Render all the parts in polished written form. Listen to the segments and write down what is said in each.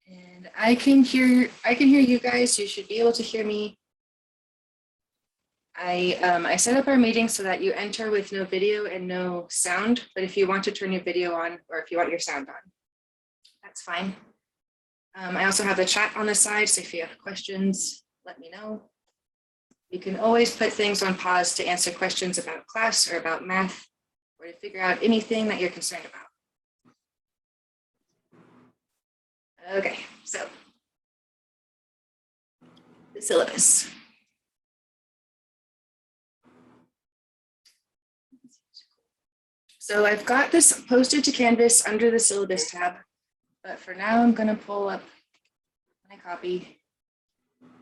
And I can hear you guys. You should be able to hear me. I set up our meeting so that you enter with no video and no sound, but if you want to turn your video on or if you want your sound on, that's fine. I also have the chat on the side, so if you have questions, let me know. You can always put things on pause to answer questions about class or about math, or to figure out anything that you're concerned about. Okay, so the syllabus. So I've got this posted to Canvas under the syllabus tab, but for now I'm going to pull up my copy. And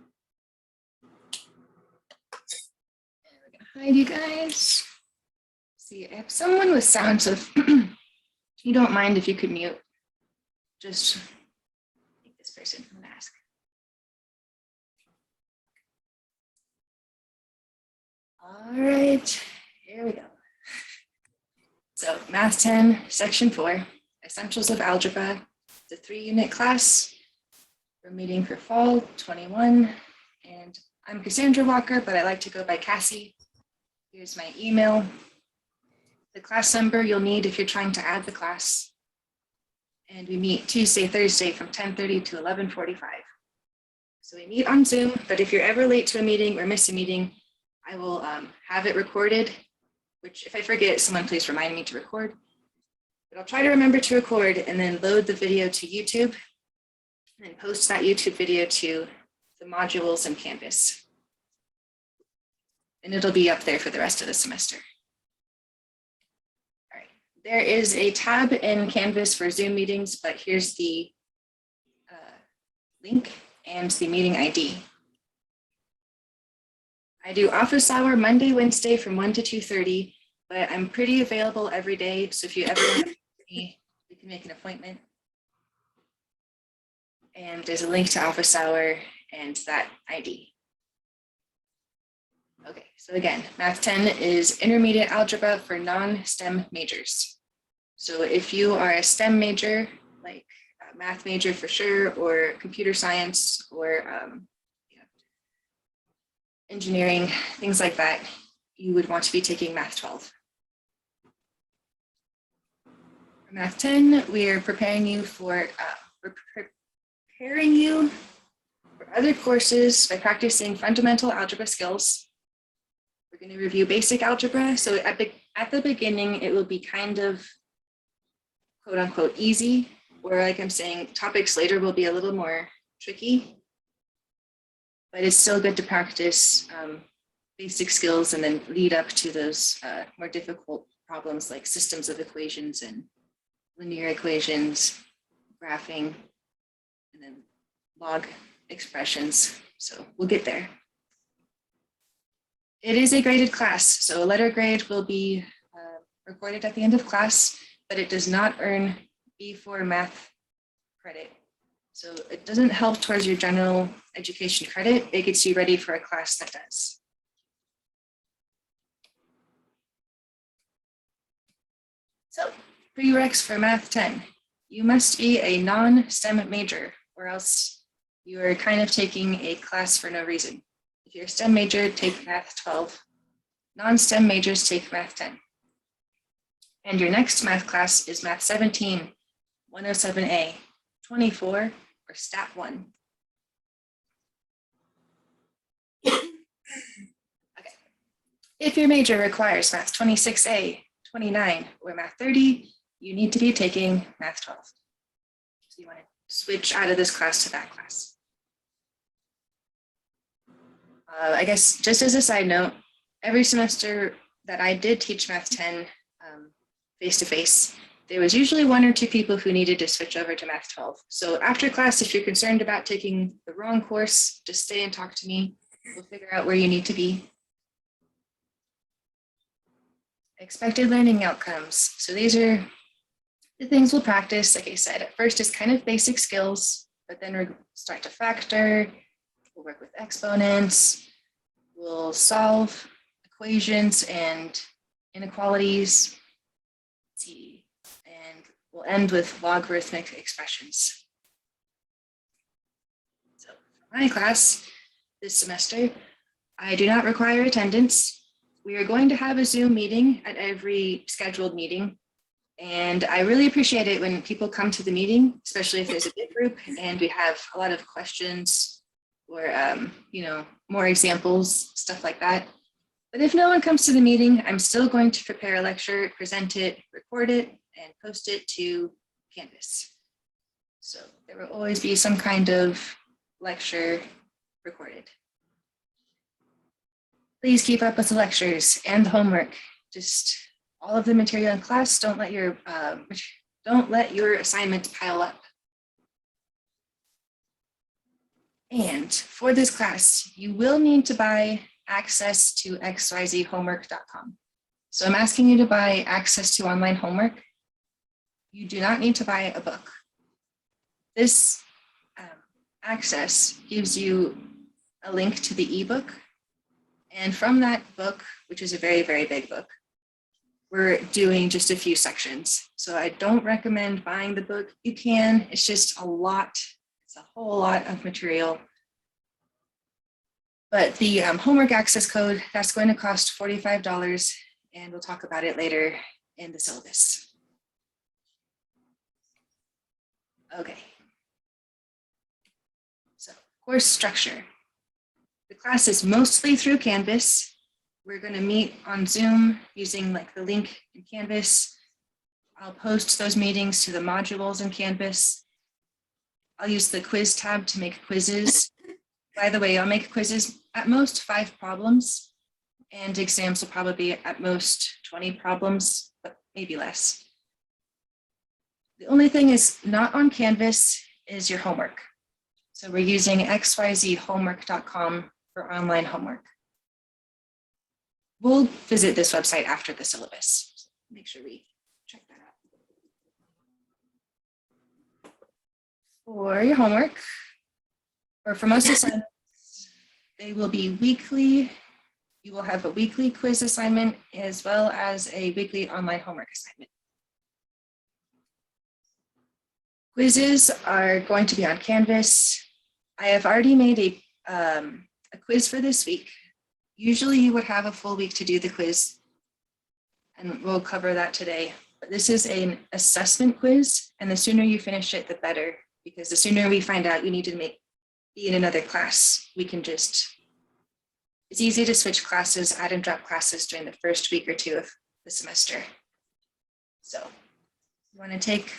we're going to hide you guys. See, I have someone with sound, so if you don't mind if you could mute, just take this person from the mask. All right, here we go. So Math 10, Section 4, Essentials of Algebra. It's a 3-unit class. We're meeting for fall 21, and I'm Cassandra Walker, but I like to go by Cassie. Here's my email. The class number you'll need if you're trying to add the class. And we meet Tuesday, Thursday from 10:30 to 11:45. So we meet on Zoom, but if you're ever late to a meeting or miss a meeting, I will have it recorded, which if I forget, someone please remind me to record. But I'll try to remember to record and then load the video to YouTube and then post that YouTube video to the modules in Canvas. And it'll be up there for the rest of the semester. All right, there is a tab in Canvas for Zoom meetings, but here's the link and the meeting ID. I do office hour Monday, Wednesday from 1 to 2:30, but I'm pretty available every day. So if you ever want to meet me, you can make an appointment. And there's a link to office hour and that ID. Okay, so again, Math 10 is intermediate algebra for non-STEM majors. So if you are a STEM major, like a math major for sure, or computer science, or engineering, things like that, you would want to be taking Math 12. For Math 10, we are preparing you for other courses by practicing fundamental algebra skills. We're going to review basic algebra. So at the beginning, it will be kind of quote unquote easy, or like I'm saying, topics later will be a little more tricky. But it's still good to practice basic skills and then lead up to those more difficult problems like systems of equations and linear equations, graphing, and then log expressions. So we'll get there. It is a graded class, so a letter grade will be recorded at the end of class, but it does not earn B4 math credit. So it doesn't help towards your general education credit. It gets you ready for a class that does. So prereqs for Math 10. You must be a non-STEM major, or else you are kind of taking a class for no reason. If you're a STEM major, take Math 12. Non-STEM majors take Math 10. And your next math class is Math 17, 107A, 24, or Stat 1. Okay. If your major requires Math 26A, 29, or Math 30, you need to be taking Math 12. So you want to switch out of this class to that class. I guess just as a side note, every semester that I did teach Math 10 face-to-face, there was usually 1 or 2 people who needed to switch over to Math 12. So after class, if you're concerned about taking the wrong course, just stay and talk to me. We'll figure out where you need to be. Expected learning outcomes. So these are the things we'll practice. Like I said, at first it's kind of basic skills, but then we'll start to factor, we'll work with exponents, we'll solve equations and inequalities, and We'll end with logarithmic expressions. So for my class this semester, I do not require attendance. We are going to have a Zoom meeting at every scheduled meeting. And I really appreciate it when people come to the meeting, especially if there's a big group and we have a lot of questions or, more examples, stuff like that. But if no one comes to the meeting, I'm still going to prepare a lecture, present it, record it, and post it to Canvas. So there will always be some kind of lecture recorded. Please keep up with the lectures and the homework. Just all of the material in class. Don't let your assignments pile up. And for this class, you will need to buy access to xyzhomework.com. So I'm asking you to buy access to online homework. You do not need to buy a book. This access gives you a link to the ebook. And from that book, which is a very, very big book, we're doing just a few sections. So I don't recommend buying the book. You can, it's just a lot. It's a whole lot of material. But the homework access code, that's going to cost $45, and we'll talk about it later in the syllabus. Okay. So course structure. The class is mostly through Canvas. We're going to meet on Zoom using like the link in Canvas. I'll post those meetings to the modules in Canvas. I'll use the quiz tab to make quizzes. By the way, I'll make quizzes at most 5 problems, and exams will probably be at most 20 problems, but maybe less. The only thing is not on Canvas is your homework. So we're using xyzhomework.com for online homework. We'll visit this website after the syllabus. So make sure we check that out. For your homework, or for most assignments, they will be weekly. You will have a weekly quiz assignment as well as a weekly online homework assignment. Quizzes are going to be on Canvas. I have already made a quiz for this week. Usually you would have a full week to do the quiz, and we'll cover that today. But this is an assessment quiz, and the sooner you finish it, the better, because the sooner we find out you need to be in another class, we can just, it's easy to switch classes, add and drop classes during the first week or 2 of the semester. So you want to take,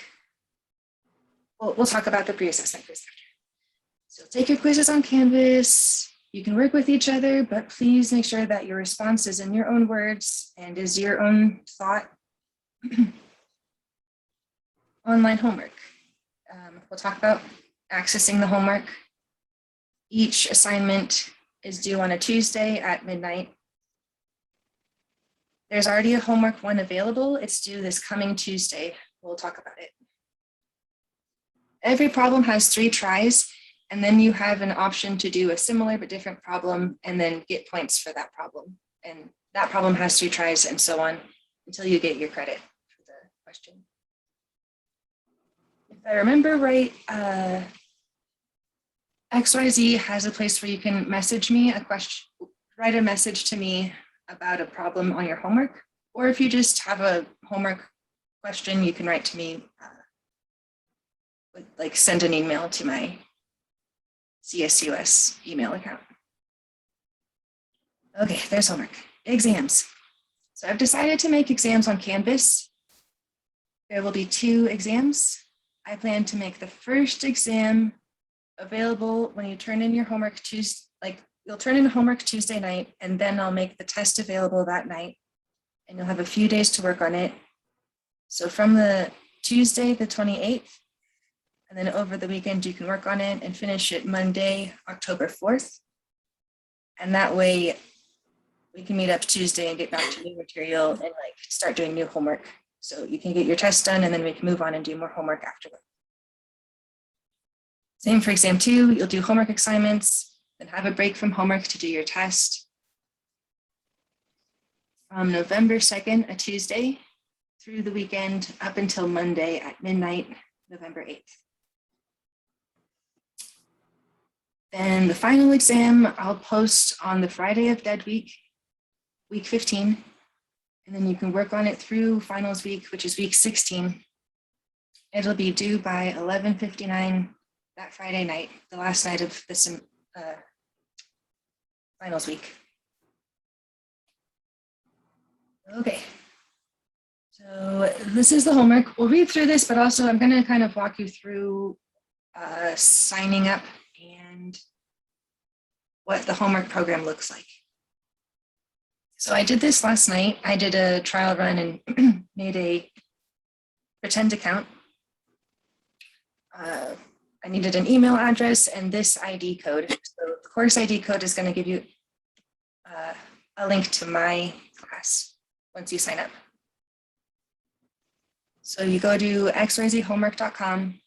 we'll talk about the pre-assessment quiz after. So take your quizzes on Canvas. You can work with each other, but please make sure that your response is in your own words and is your own thought. Online homework. We'll talk about accessing the homework. Each assignment is due on a Tuesday at midnight. There's already a homework one available. It's due this coming Tuesday. We'll talk about it. Every problem has 3 tries, and then you have an option to do a similar but different problem and then get points for that problem. And that problem has 3 tries and so on until you get your credit for the question. If I remember right, XYZ has a place where you can message me a question, write a message to me about a problem on your homework, or if you just have a homework question, you can write to me, like send an email to my CSUS email account. Okay, there's homework. Exams. So I've decided to make exams on Canvas. There will be 2 exams. I plan to make the first exam available when you turn in your homework Tuesday, you'll turn in homework Tuesday night, and then I'll make the test available that night, and you'll have a few days to work on it. So from the Tuesday, the 28th, and then over the weekend, you can work on it and finish it Monday, October 4th. And that way we can meet up Tuesday and get back to new material and start doing new homework. So you can get your test done, and then we can move on and do more homework afterward. Same for exam 2, you'll do homework assignments, then have a break from homework to do your test. From November 2nd, a Tuesday, through the weekend up until Monday at midnight, November 8th. Then the final exam I'll post on the Friday of Dead Week, week 15, and then you can work on it through finals week, which is week 16. It'll be due by 11:59 that Friday night, the last night of the finals week. Okay, so this is the homework. We'll read through this, but also I'm going to kind of walk you through signing up and what the homework program looks like. So I did this last night. I did a trial run and made a pretend account. I needed an email address and this ID code. So the course ID code is going to give you a link to my class once you sign up. So you go to xyzhomework.com.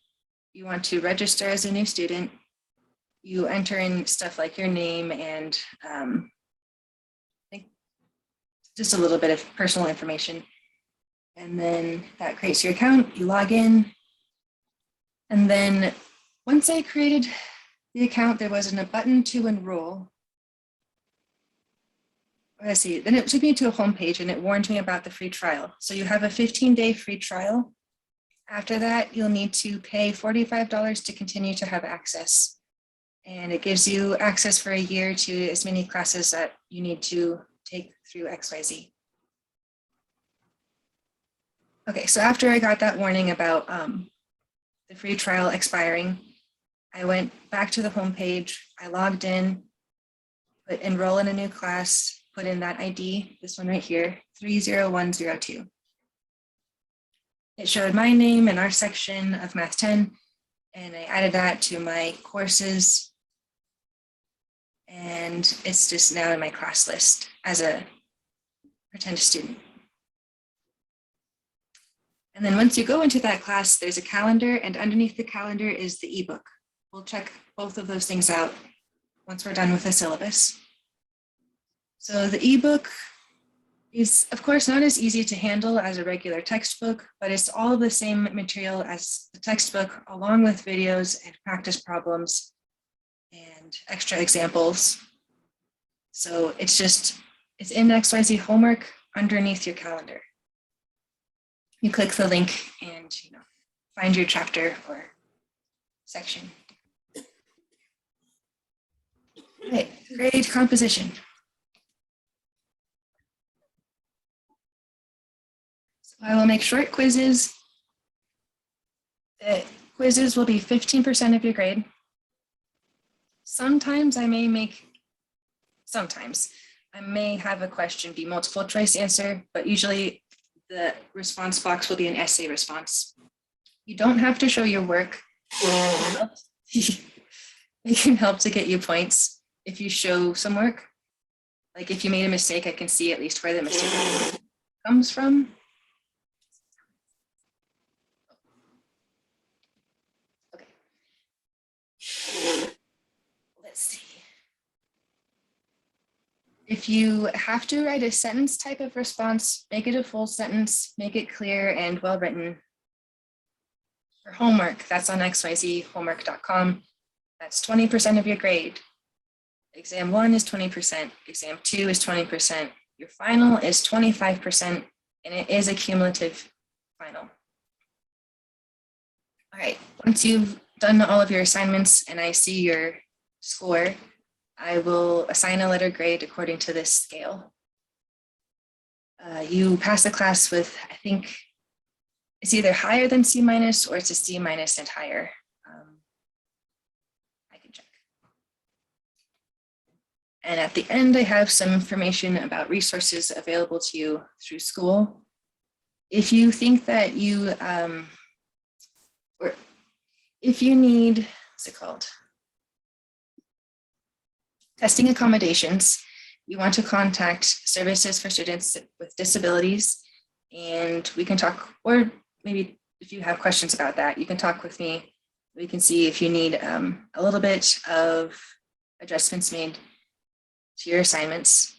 You want to register as a new student. You enter in stuff like your name and I think just a little bit of personal information. And then that creates your account. You log in. And then once I created the account, there was a button to enroll. Let's see, then it took me to a home page and it warned me about the free trial. So you have a 15-day free trial. After that, you'll need to pay $45 to continue to have access. And it gives you access for a year to as many classes that you need to take through XYZ. Okay, so after I got that warning about the free trial expiring, I went back to the home page. I logged in, put enroll in a new class, put in that ID, this one right here, 30102. It showed my name and our section of Math 10, and I added that to my courses, and it's just now in my class list as a pretend student. And then once you go into that class, there's a calendar, and underneath the calendar is the ebook. We'll check both of those things out once we're done with the syllabus. So the ebook is, of course, not as easy to handle as a regular textbook, but it's all the same material as the textbook, along with videos and practice problems and extra examples. So it's in XYZ homework underneath your calendar. You click the link and find your chapter or section. Okay, grade composition. So I will make short quizzes. The quizzes will be 15% of your grade. Sometimes I may have a question be multiple choice answer, but usually the response box will be an essay response. You don't have to show your work. It can help to get you points if you show some work. Like if you made a mistake, I can see at least where the mistake comes from. Okay. Let's see. If you have to write a sentence type of response, make it a full sentence, make it clear and well written. For homework, that's on xyzhomework.com. That's 20% of your grade. Exam 1 is 20%, exam 2 is 20%, your final is 25%, and it is a cumulative final. All right, once you've done all of your assignments and I see your score, I will assign a letter grade according to this scale. You pass the class with, I think, it's either higher than C- or it's a C- and higher. I can check. And at the end, I have some information about resources available to you through school. If you think that you, or if you need, what's it called? Testing accommodations, you want to contact Services for Students with Disabilities, and we can talk, or maybe if you have questions about that, you can talk with me. We can see if you need a little bit of adjustments made to your assignments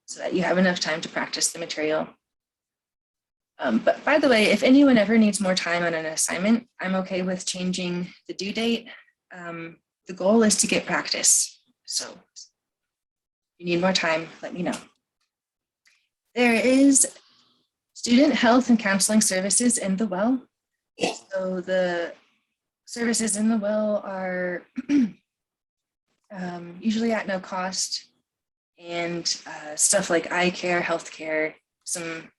so that you have enough time to practice the material. But by the way, if anyone ever needs more time on an assignment, I'm okay with changing the due date. The goal is to get practice. So if you need more time, let me know. There is student health and counseling services in the well. So the services in the well are usually at no cost, and stuff like eye care, health care, some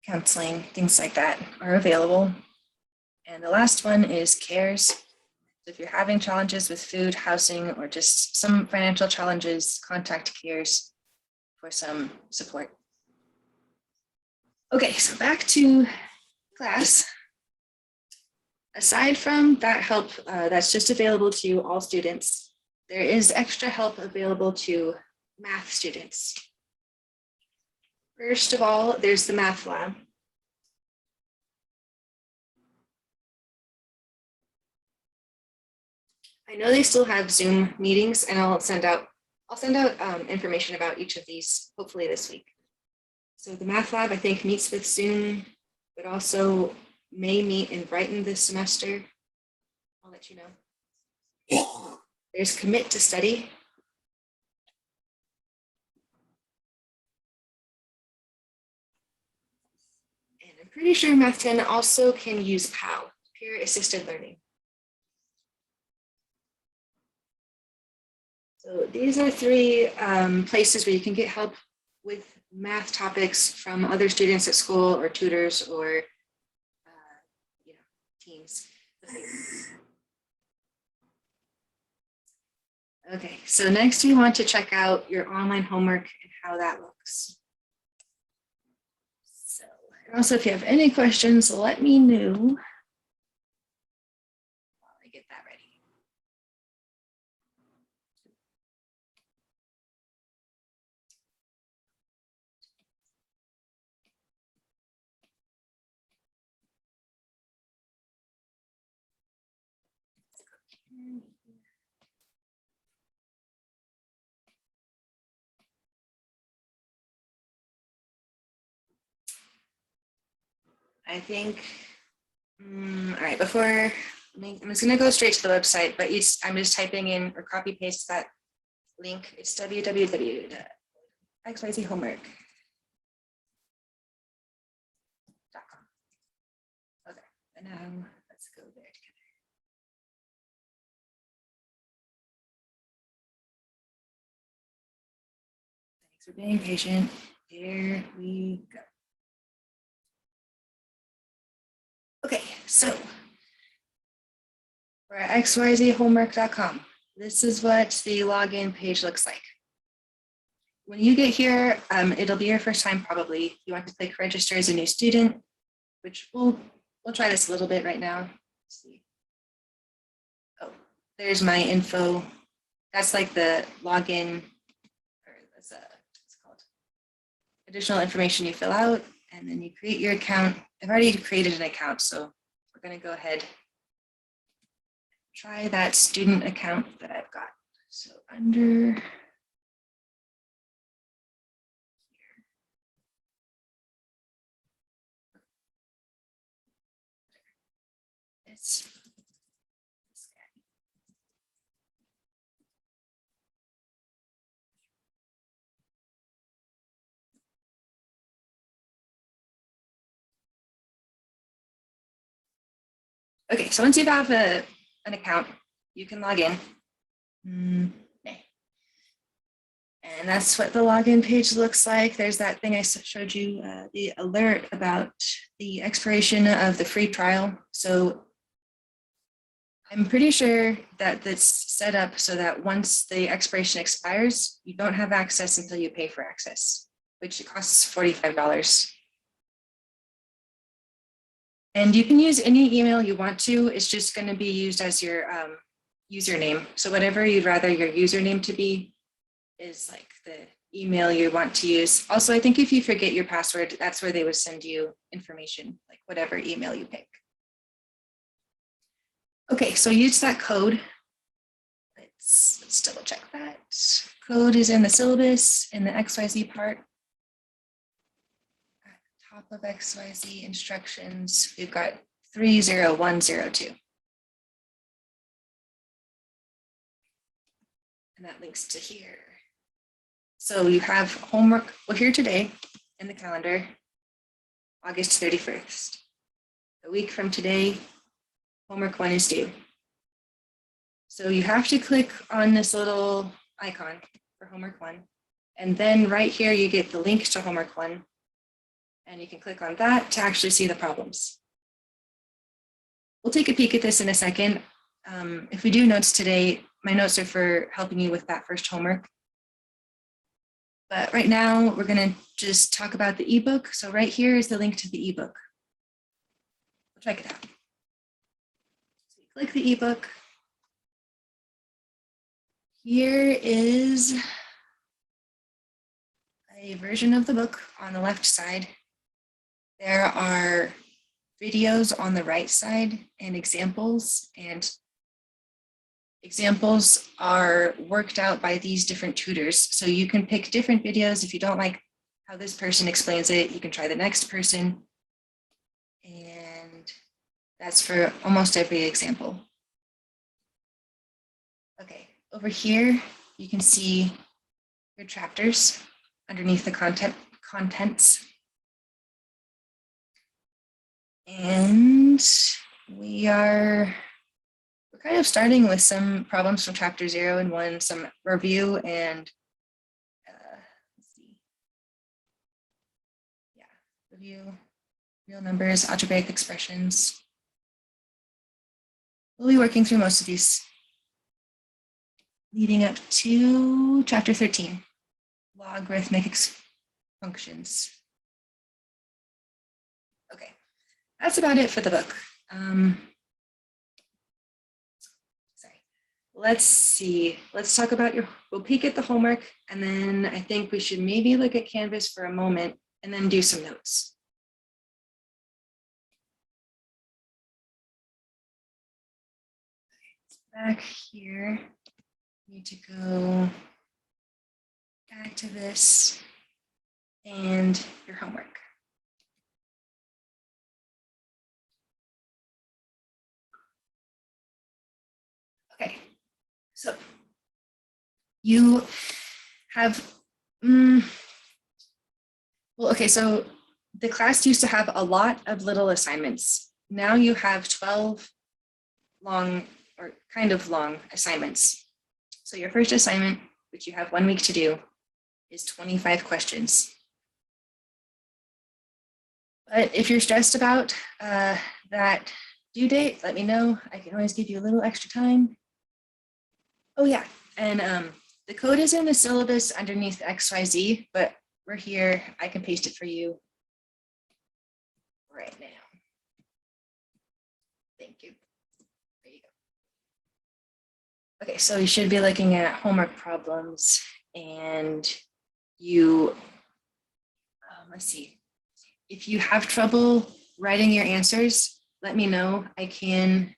counseling, things like that are available. And the last one is CARES. So if you're having challenges with food, housing, or just some financial challenges, contact CARES for some support. Okay, so back to class. Aside from that help that's just available to all students, there is extra help available to math students. First of all, there's the math lab. I know they still have Zoom meetings, and I'll send out information about each of these hopefully this week. So the math lab, I think, meets with Zoom, but also may meet in Brighton this semester. I'll let you know. There's Commit to Study. And I'm pretty sure Math 10 also can use PAL, Peer Assisted Learning. So these are three places where you can get help with math topics from other students at school or tutors or teams. Okay, so next we want to check out your online homework and how that looks. So, and also if you have any questions, let me know while I get that ready. I think, all right, I'm just gonna go straight to the website, but I'm just typing in or copy paste that link. It's www.xyzhomework.com. Okay, and now let's go there together. Thanks for being patient. Here we go. Okay, so we're at xyzhomework.com. This is what the login page looks like. When you get here, it'll be your first time probably. You want to click register as a new student, which we'll try this a little bit right now. Let's see. Oh, there's my info. That's like the login, or that's what's called additional information you fill out, and then you create your account. I've already created an account, so we're going to go ahead and try that student account that I've got. So under it's okay, so once you have an account, you can log in. And that's what the login page looks like. There's that thing I showed you, the alert about the expiration of the free trial. So I'm pretty sure that that's set up so that once the expiration expires, you don't have access until you pay for access, which costs $45. And you can use any email you want to. It's just going to be used as your username. So whatever you'd rather your username to be is like the email you want to use. Also, I think if you forget your password, that's where they would send you information, like whatever email you pick. Okay, so use that code. Let's double check that. Code is in the syllabus in the XYZ part. top of XYZ instructions, we've got 30102. And that links to here. So you have homework, well, here today in the calendar, August 31st. A week from today, homework 1 is due. So you have to click on this little icon for homework 1. And then right here, you get the link to homework 1. And you can click on that to actually see the problems. We'll take a peek at this in a second. If we do notes today, my notes are for helping you with that first homework. But right now, we're going to just talk about the ebook. So right here is the link to the ebook. We'll check it out. So you click the ebook. Here is a version of the book on the left side. There are videos on the right side and examples are worked out by these different tutors. So you can pick different videos. If you don't like how this person explains it, you can try the next person. And that's for almost every example. Okay, over here, you can see your chapters underneath the contents. And we're kind of starting with some problems from chapter 0 and 1, some review and let's see. Yeah, review, real numbers, algebraic expressions. We'll be working through most of these leading up to chapter 13, logarithmic functions. Okay, that's about it for the book. Let's see, let's talk about we'll peek at the homework, and then I think we should maybe look at Canvas for a moment and then do some notes. Back here, need to go back to this and your homework. Okay. So you have, well, okay, so the class used to have a lot of little assignments. Now you have 12 long or kind of long assignments. So your first assignment, which you have 1 week to do, is 25 questions. But if you're stressed about that due date, let me know. I can always give you a little extra time. Oh yeah, and the code is in the syllabus underneath XYZ, but we're here. I can paste it for you right now. Thank you. There you go. Okay, so you should be looking at homework problems, and you, let's see. If you have trouble writing your answers, let me know. I can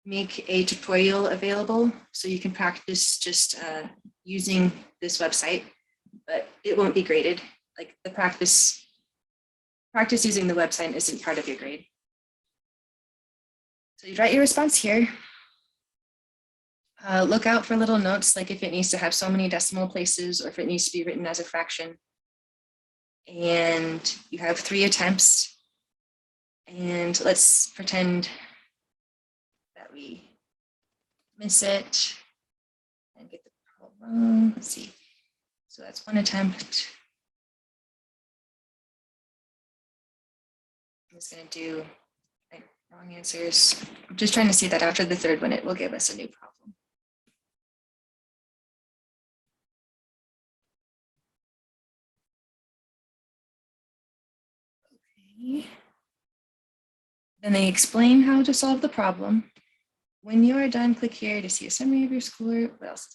make a tutorial available so you can practice just using this website, but it won't be graded. Like the practice using the website isn't part of your grade. So you write your response here. Look out for little notes, like if it needs to have so many decimal places or if it needs to be written as a fraction. And you have 3 attempts. And let's pretend that we miss it and get the problem. Let's see. So that's 1 attempt. I'm just going to do wrong answers. I'm just trying to see that after the 3rd one, it will give us a new problem. Okay. Then they explain how to solve the problem. When you are done, click here to see a summary of your score. What else?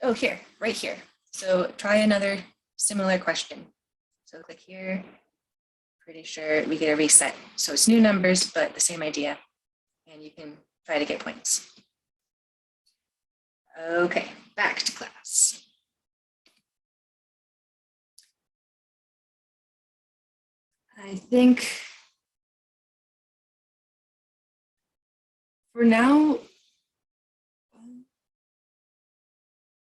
Oh, here, right here. So try another similar question. So click here. Pretty sure we get a reset. So it's new numbers, but the same idea. And you can try to get points. Okay, back to class. I think for now,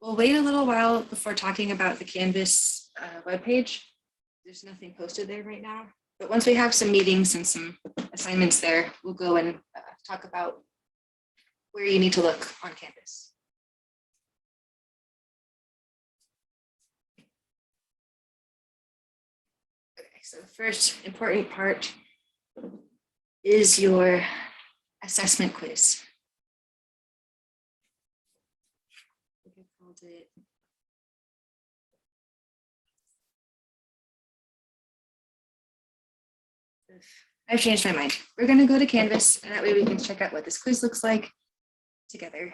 we'll wait a little while before talking about the Canvas webpage. There's nothing posted there right now. But once we have some meetings and some assignments there, we'll go and talk about where you need to look on Canvas. Okay, so the first important part is your assessment quiz. I think I called it. I've changed my mind. We're going to go to Canvas, and that way we can check out what this quiz looks like together.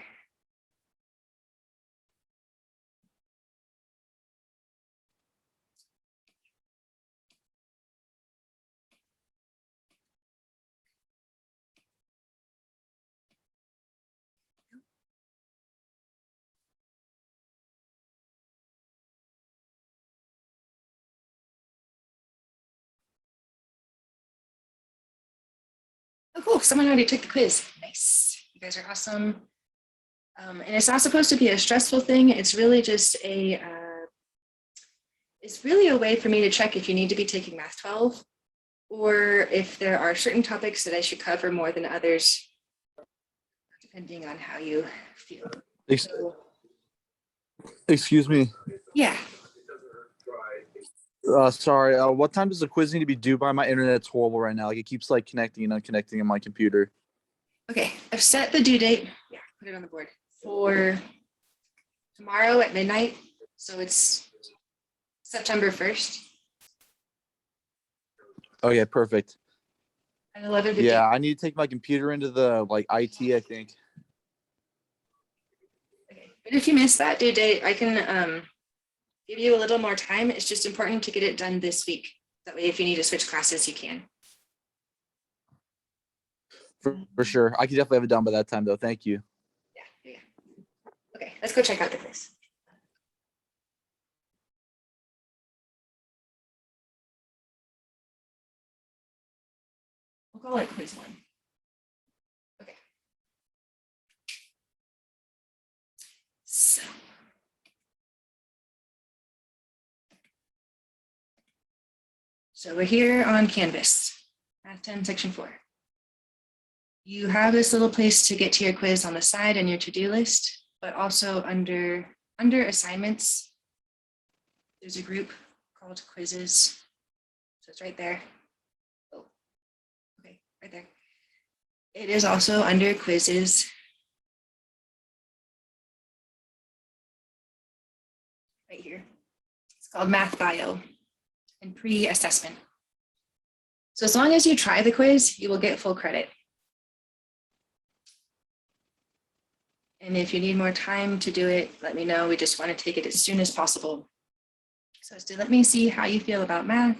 Oh, cool. Someone already took the quiz. Nice. You guys are awesome. And it's not supposed to be a stressful thing. It's really just it's really a way for me to check if you need to be taking Math 12 or if there are certain topics that I should cover more than others, depending on how you feel. Excuse me. Yeah. Sorry. What time does the quiz need to be due by? My internet's horrible right now. Like it keeps like connecting and unconnecting on my computer. Okay. I've set the due date. Yeah, put it on the board for tomorrow at midnight. So it's September 1st. Oh yeah, perfect. At 11:15. Yeah, I need to take my computer into the like IT, I think. Okay. But if you miss that due date, I can give you a little more time. It's just important to get it done this week. That way, if you need to switch classes, you can. For sure. I can definitely have it done by that time, though. Thank you. Yeah. Okay, let's go check out the quiz. We'll call it quiz 1. Okay. So we're here on Canvas, Math 10, Section 4. You have this little place to get to your quiz on the side and your to-do list, but also under assignments, there's a group called quizzes. So it's right there. Oh, okay, right there. It is also under quizzes. Right here. It's called Math Bio and pre-assessment. So as long as you try the quiz, you will get full credit. And if you need more time to do it, let me know. We just want to take it as soon as possible. So let me see how you feel about math.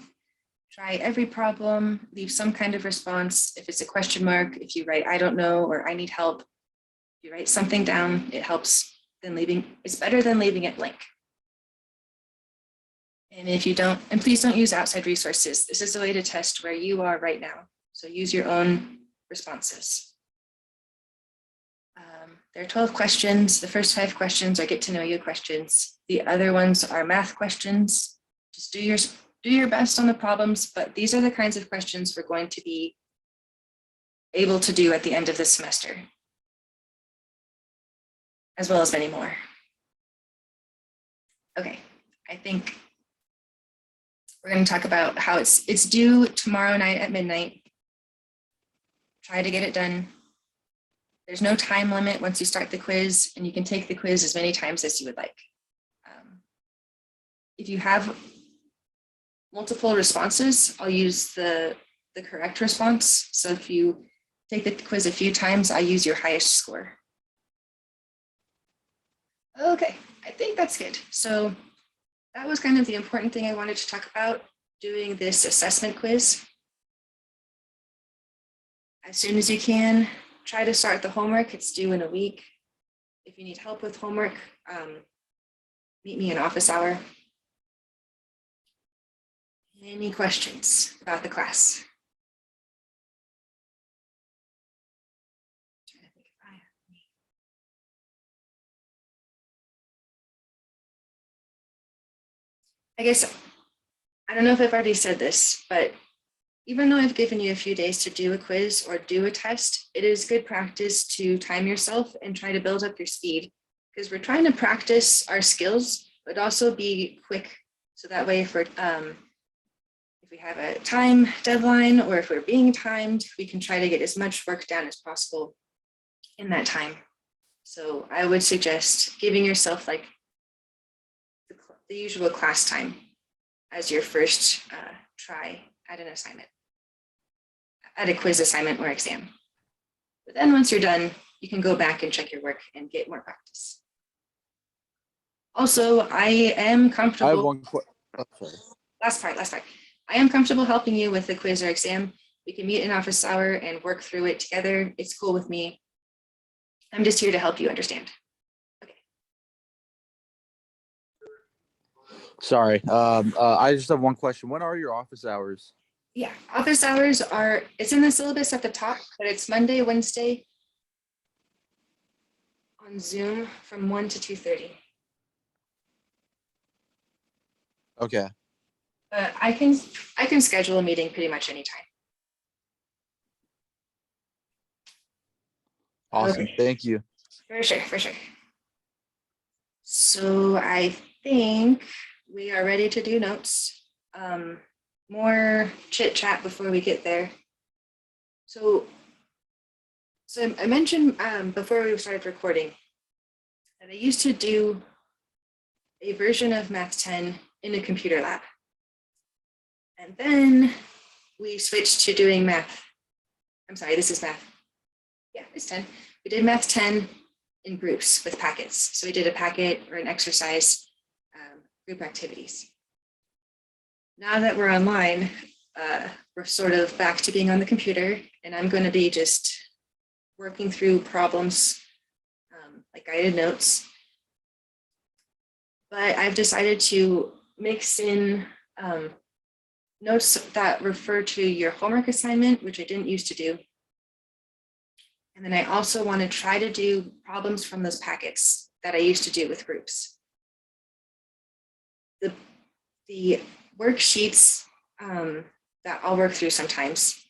Try every problem, leave some kind of response. If it's a question mark, if you write, I don't know, or I need help, if you write something down, it helps. It's better than leaving it blank. And if you don't, and please don't use outside resources. This is a way to test where you are right now. So use your own responses. There are 12 questions. The first 5 questions are get to know you questions. The other ones are math questions. Just do your best on the problems, but these are the kinds of questions we're going to be able to do at the end of this semester, as well as many more. Okay, I think we're going to talk about how it's due tomorrow night at midnight. Try to get it done. There's no time limit once you start the quiz, and you can take the quiz as many times as you would like. If you have multiple responses, I'll use the correct response. So if you take the quiz a few times, I use your highest score. Okay, I think that's good. So that was kind of the important thing I wanted to talk about, doing this assessment quiz. As soon as you can, try to start the homework. It's due in a week. If you need help with homework, meet me in office hour. Any questions about the class? Trying to think if I have any. I guess, I don't know if I've already said this, but even though I've given you a few days to do a quiz or do a test, it is good practice to time yourself and try to build up your speed, because we're trying to practice our skills, but also be quick. So that way, if we have a time deadline or if we're being timed, we can try to get as much work done as possible in that time. So I would suggest giving yourself like the usual class time as your first try at an assignment, at a quiz assignment or exam. But then once you're done, you can go back and check your work and get more practice. Also, I am comfortable. I have one question. Last part. I am comfortable helping you with the quiz or exam. We can meet in office hour and work through it together. It's cool with me. I'm just here to help you understand. Okay. Sorry. I just have one question. When are your office hours? Yeah, office hours are, it's in the syllabus at the top, but it's Monday, Wednesday on Zoom from 1 to 2:30. Okay. I can schedule a meeting pretty much anytime. Awesome. Okay. Thank you. For sure. So I think we are ready to do notes. More chit chat before we get there. So I mentioned before we started recording that I used to do a version of Math 10 in a computer lab. And then we switched to doing math. I'm sorry, this is math. Yeah, it's 10. We did Math 10 in groups with packets. So we did a packet or an exercise, group activities. Now that we're online, we're sort of back to being on the computer, and I'm going to be just working through problems like guided notes. But I've decided to mix in notes that refer to your homework assignment, which I didn't used to do. And then I also want to try to do problems from those packets that I used to do with groups. The worksheets that I'll work through sometimes,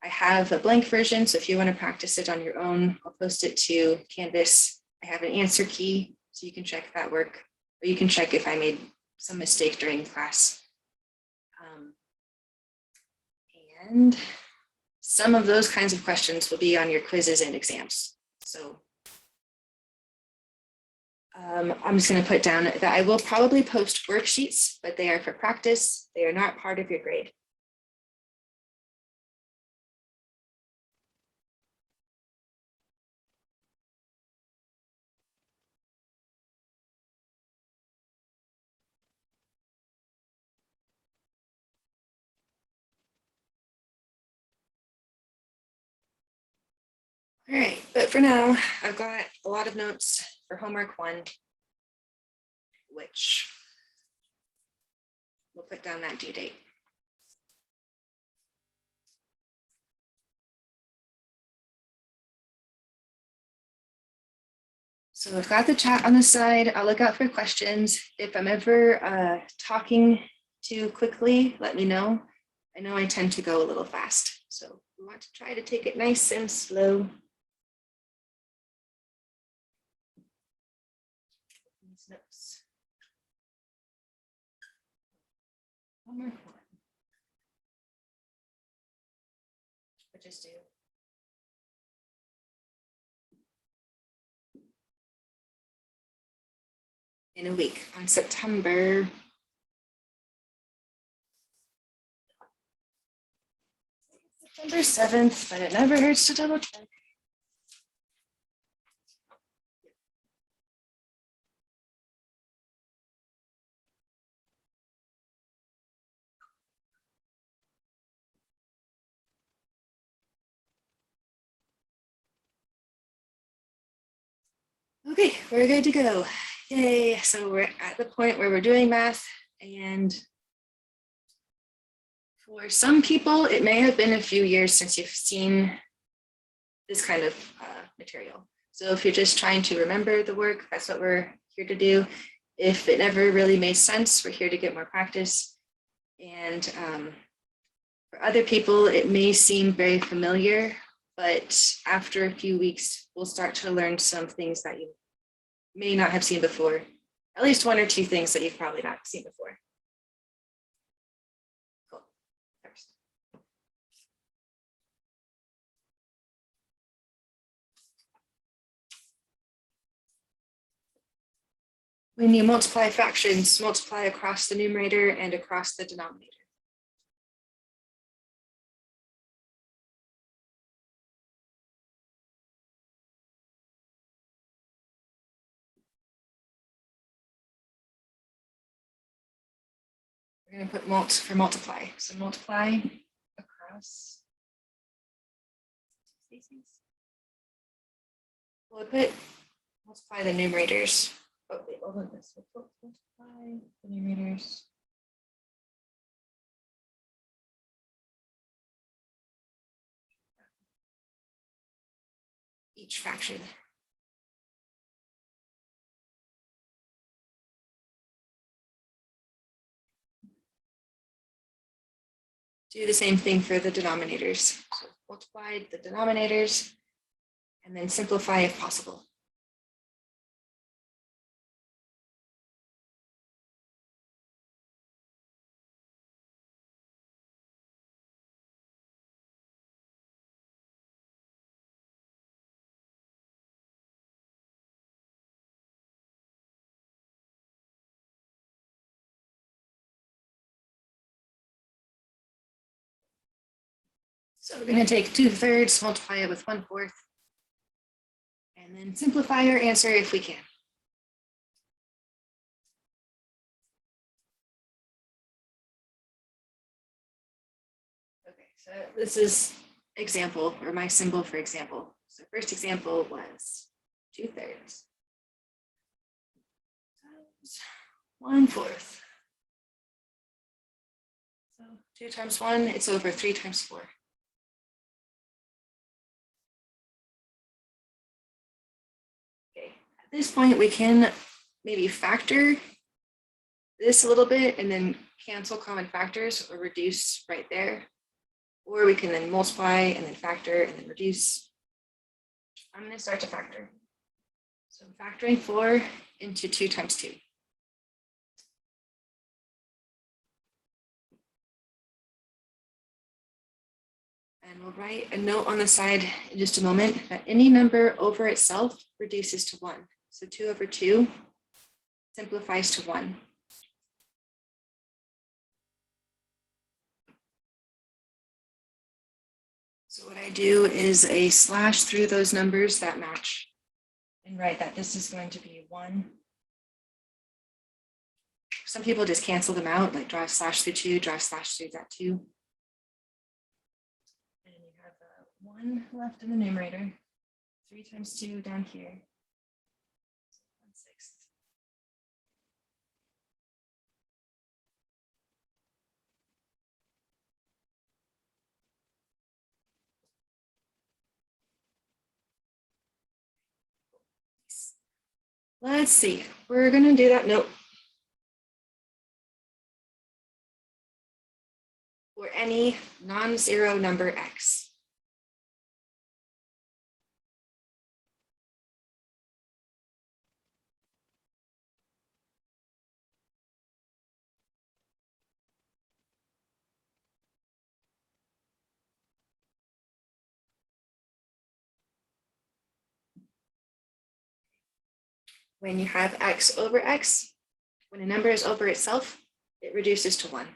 I have a blank version, so if you want to practice it on your own, I'll post it to Canvas. I have an answer key, so you can check that work, or you can check if I made some mistake during class. And some of those kinds of questions will be on your quizzes and exams. So I'm just going to put down that I will probably post worksheets, but they are for practice. They are not part of your grade. All right, but for now, I've got a lot of notes for homework 1, which we'll put down that due date. So I've got the chat on the side. I'll look out for questions. If I'm ever talking too quickly, let me know. I know I tend to go a little fast, so we want to try to take it nice and slow. These notes. Homework 1. What just do? In a week on September 7th, but it never hurts to double check. Okay, we're good to go. Yay. So we're at the point where we're doing math and For some people, it may have been a few years since you've seen this kind of material. So if you're just trying to remember the work, that's what we're here to do. If it never really made sense, we're here to get more practice. And for other people, it may seem very familiar, but after a few weeks, we'll start to learn some things that you may not have seen before. At least one or two things that you've probably not seen before. Cool. First. When you multiply fractions, multiply across the numerator and across the denominator. We're going to put mult for multiply. So multiply across spaces. We'll put multiply the numerators. Oh, wait, hold on this. We'll multiply the numerators. Each fraction. Do the same thing for the denominators. So multiply the denominators and then simplify if possible. So we're going to take 2/3, multiply it with 1/4, and then simplify our answer if we can. Okay, so this is example, or my symbol for example. So first example was 2/3. 1/4. So 2 times 1, it's over 3 times 4. Okay, at this point, we can maybe factor this a little bit and then cancel common factors or reduce right there. Or we can then multiply and then factor and then reduce. I'm going to start to factor. So I'm factoring 4 into 2 times 2. And we'll write a note on the side in just a moment that any number over itself reduces to 1. So 2/2 simplifies to 1. So what I do is a slash through those numbers that match and write that this is going to be 1. Some people just cancel them out, like draw a slash through 2, draw a slash through that 2. 1 left in the numerator, 3 times 2 down here, 1/6. Let's see, we're going to do that note for any non-zero number x. When you have x over x, when a number is over itself, it reduces to 1.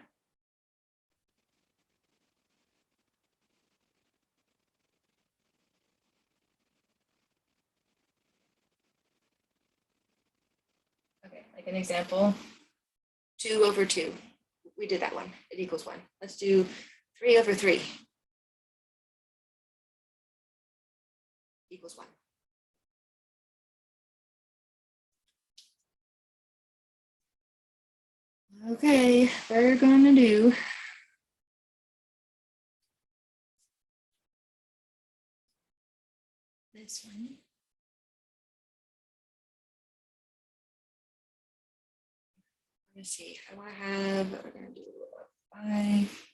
Okay, like an example, 2/2. We did that one, it equals 1. Let's do 3/3 equals 1. Okay, we're going to do this one. Let's see. I want to have, we're going to do 5,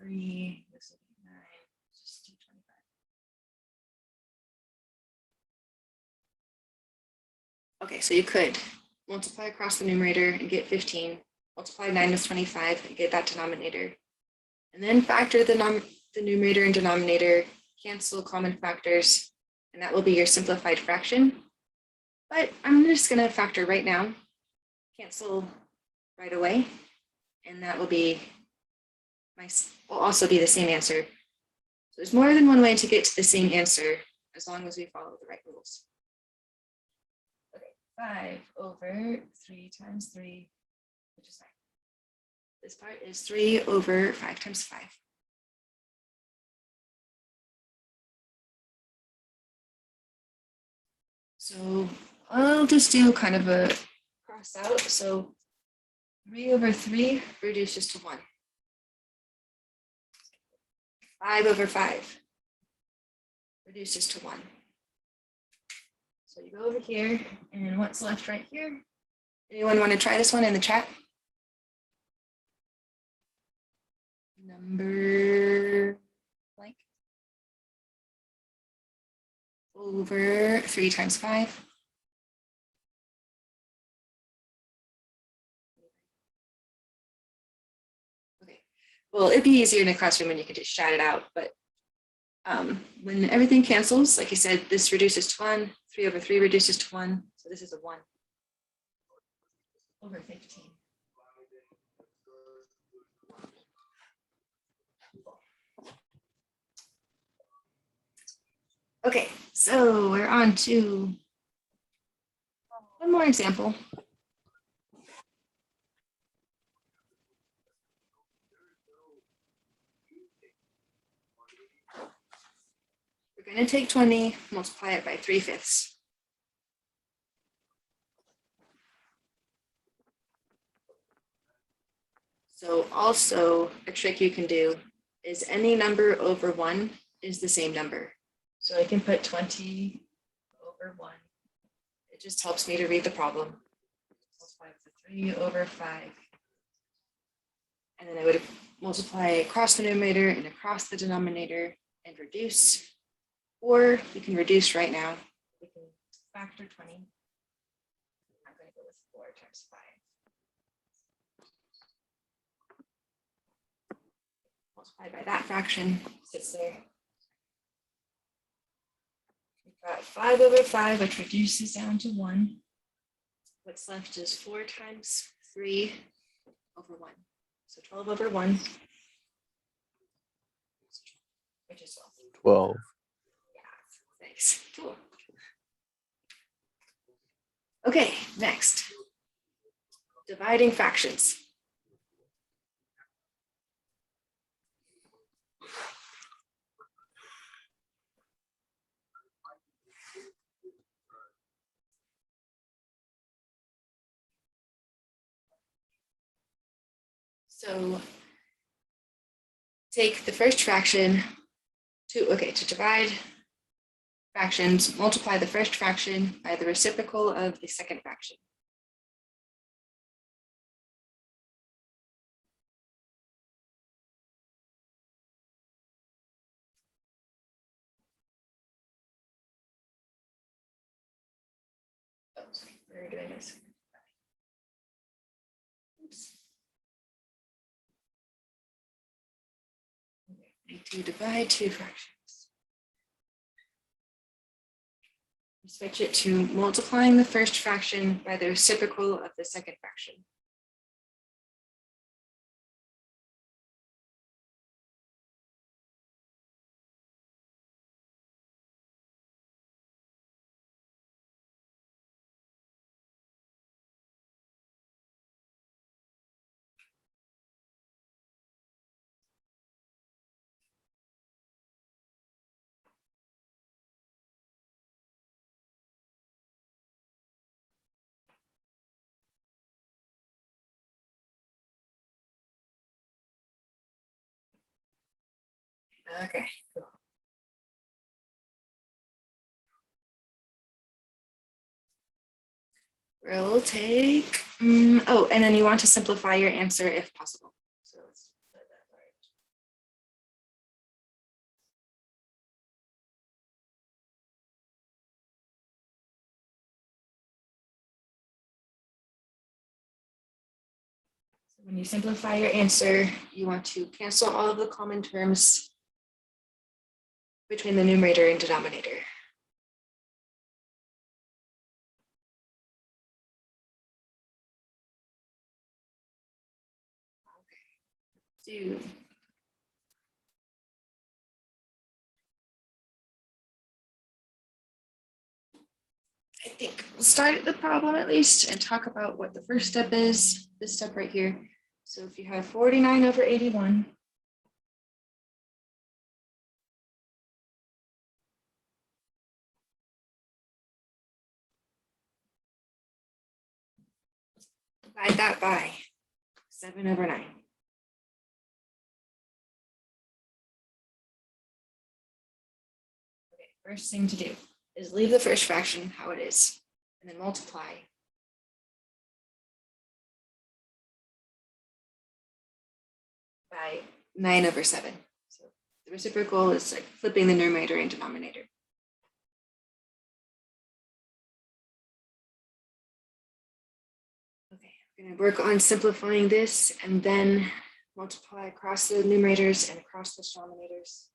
3, this will be 9, just do 25. Okay, so you could multiply across the numerator and get 15, multiply 9 with 25 and get that denominator, and then factor the numerator and denominator, cancel common factors, and that will be your simplified fraction. But I'm just going to factor right now, cancel right away, and that will be will also be the same answer. So there's more than one way to get to the same answer as long as we follow the right rules. Okay, 5 over 3 times 3, which is 9. This part is 3 over 5 times 5. So I'll just do kind of a cross out. So 3 over 3 reduces to 1. 5 over 5 reduces to 1. So you go over here, and what's left right here? Anyone want to try this one in the chat? Number blank over 3 times 5. Okay, well, it'd be easier in a classroom when you could just shout it out, but when everything cancels, like you said, this reduces to 1, 3 over 3 reduces to 1, so this is a 1 over 15. Okay, so we're on to one more example. We're going to take 20, multiply it by 3/5. So also a trick you can do is any number over 1 is the same number. So I can put 20 over 1. It just helps me to read the problem. Multiply with 3 over 5. And then I would multiply across the numerator and across the denominator and reduce. Or we can reduce right now. We can factor 20. I'm going to go with 4 times 5. Multiplied by that fraction, sits there. We've got 5 over 5, which reduces down to 1. What's left is 4 times 3 over 1. So 12 over 1, which is 12. 12. Yeah, thanks. Cool. Okay, next. Dividing fractions. So take the first fraction to divide fractions, multiply the first fraction by the reciprocal of the second fraction. Oh, sorry, we're doing this. Oops. Need to divide two fractions. We switch it to multiplying the first fraction by the reciprocal of the second fraction. Okay, cool. We'll take, oh, and then you want to simplify your answer if possible. So let's put that right. So when you simplify your answer, you want to cancel all of the common terms between the numerator and denominator. Do. I think we'll start at the problem at least and talk about what the first step is, this step right here. So if you have 49 over 81, divide that by 7 over 9. Okay, first thing to do is leave the first fraction how it is, and then multiply by 9 over 7. So the reciprocal is like flipping the numerator and denominator. Okay, I'm going to work on simplifying this and then multiply across the numerators and across the denominators.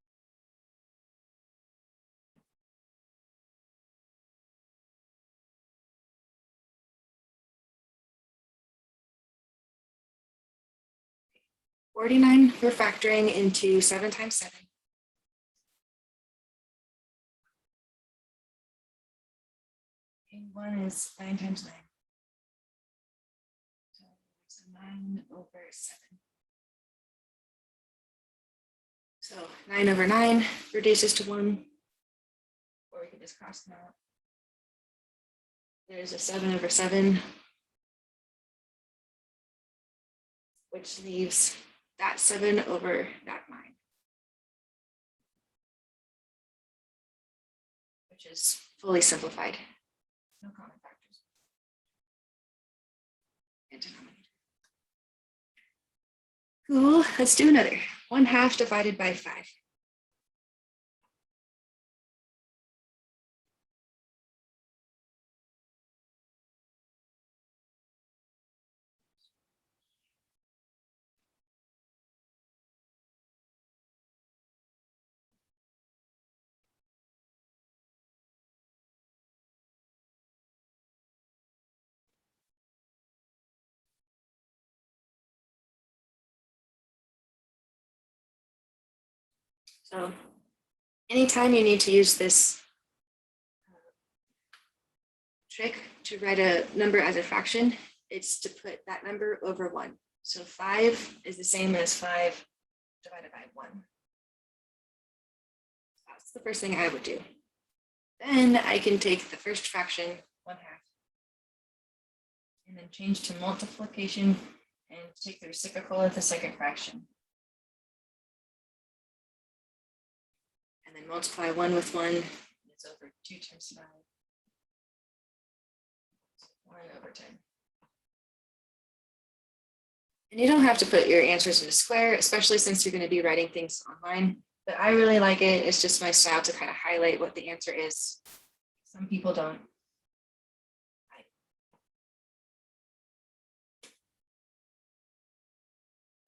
Okay. 49 we're factoring into 7 times 7. And 1 is 9 times 9. So 9 over 7. So 9 over 9 reduces to 1, or we can just cross them out. There's a 7 over 7, which leaves that 7 over that 9, which is fully simplified. No common factors. And denominator. Cool, let's do another. 1/2 divided by 5. So anytime you need to use this trick to write a number as a fraction, it's to put that number over 1. So 5 is the same as 5 divided by 1. That's the first thing I would do. Then I can take the first fraction, 1/2, and then change to multiplication and take the reciprocal of the second fraction. And then multiply 1 with 1, it's over 2 times 5. 1 over 10. And you don't have to put your answers in a square, especially since you're going to be writing things online. But I really like it. It's just my style to kind of highlight what the answer is. Some people don't.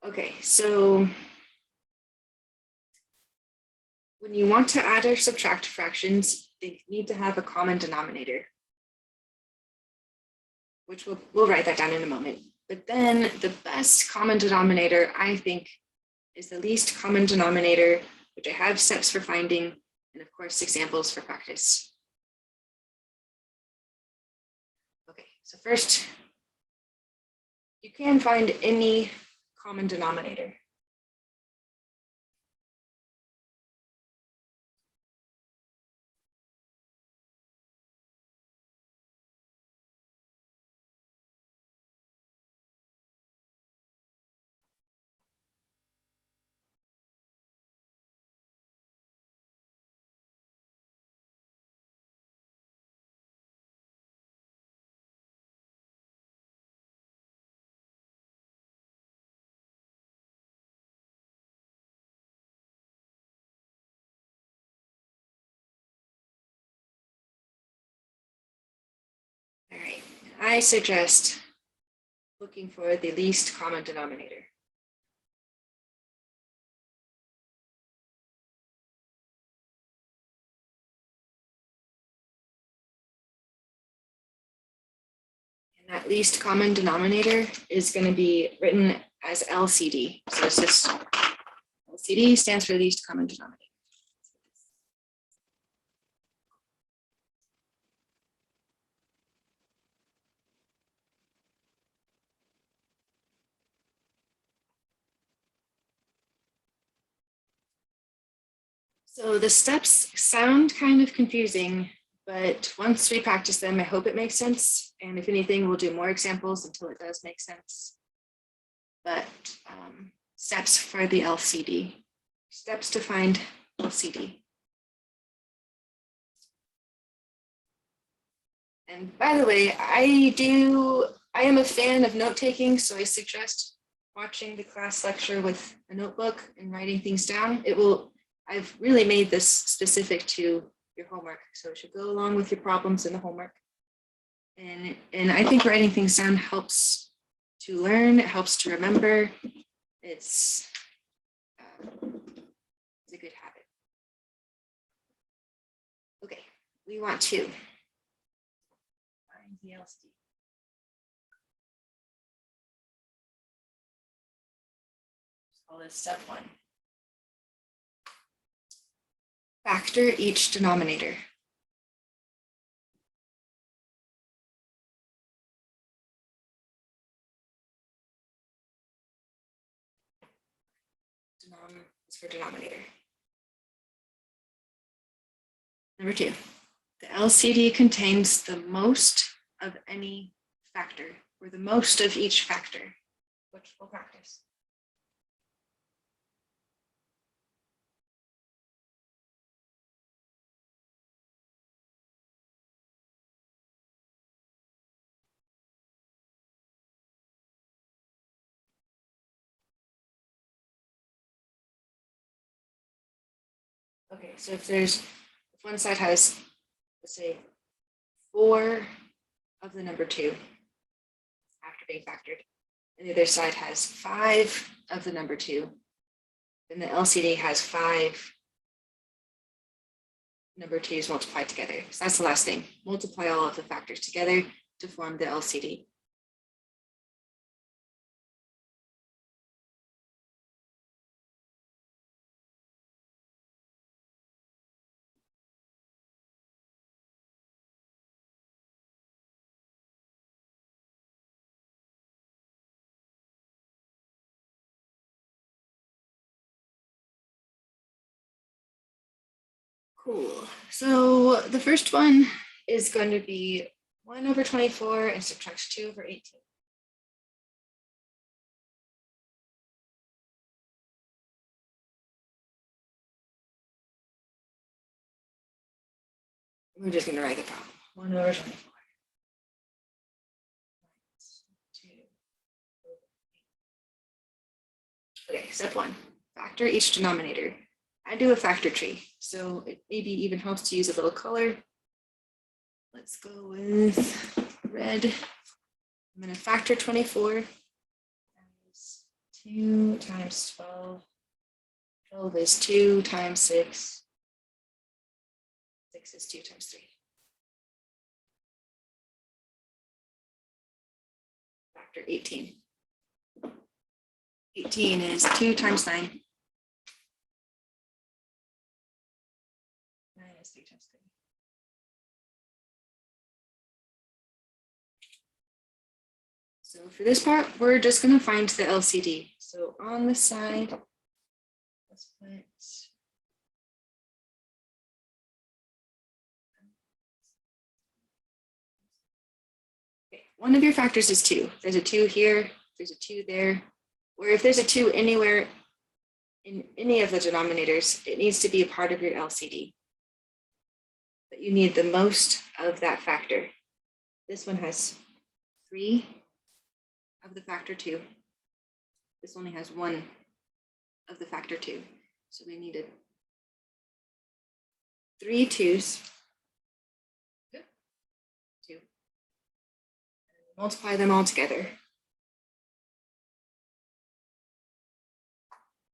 Okay, so when you want to add or subtract fractions, they need to have a common denominator, which we'll write that down in a moment. But then the best common denominator, I think, is the least common denominator, which I have steps for finding, and of course, examples for practice. Okay, so first, you can find any common denominator. I suggest looking for the least common denominator. And that least common denominator is going to be written as LCD. So it's just LCD stands for least common denominator. So the steps sound kind of confusing, but once we practice them, I hope it makes sense. And if anything, we'll do more examples until it does make sense. But steps for the LCD, steps to find LCD. And by the way, I am a fan of note taking, so I suggest watching the class lecture with a notebook and writing things down. I've really made this specific to your homework, so it should go along with your problems in the homework. And I think writing things down helps to learn, it helps to remember. It's a good habit. Okay, we want to find the LCD. Call this step 1. Factor each denominator. Denom is for denominator. Number 2, the LCD contains the most of any factor, or the most of each factor, which we'll practice. Okay, so if one side has, let's say, 4 of the number 2 after being factored, and the other side has 5 of the number 2, then the LCD has 5 number 2's multiplied together. So that's the last thing. Multiply all of the factors together to form the LCD. Cool. So the first one is going to be 1 over 24 and subtract 2 over 18. We're just going to write the problem. 1 over 24. Okay, step 1. Factor each denominator. I do a factor tree, so it maybe even helps to use a little color. Let's go with red. I'm going to factor 24 times 2 times 12. 12 is 2 times 6. 6 is 2 times 3. Factor 18. 18 is 2 times 9. 9 is 3 times 3. So for this part, we're just going to find the LCD. So on the side, let's put one of your factors is 2. There's a 2 here, there's a 2 there, or if there's a 2 anywhere in any of the denominators, it needs to be a part of your LCD. But you need the most of that factor. This one has 3 of the factor 2. This only has 1 of the factor 2. So we needed 3 2's. 2. multiply them all together.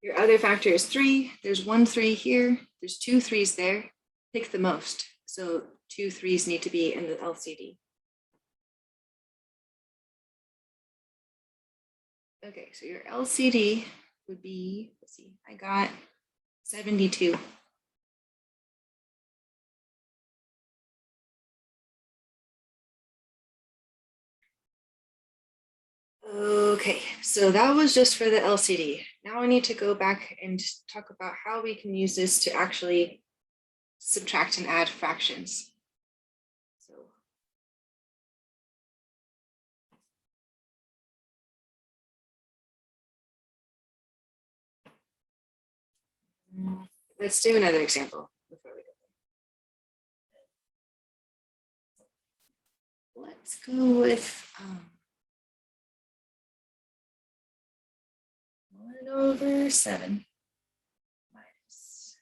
Your other factor is 3. There's 1 3 here. There's 2 3s there. Pick the most. So 2 3s need to be in the LCD. Okay, so your LCD would be, let's see, I got 72. Okay, so that was just for the LCD. Now I need to go back and talk about how we can use this to actually subtract and add fractions. So let's do another example before we go. Let's go with 1/7 minus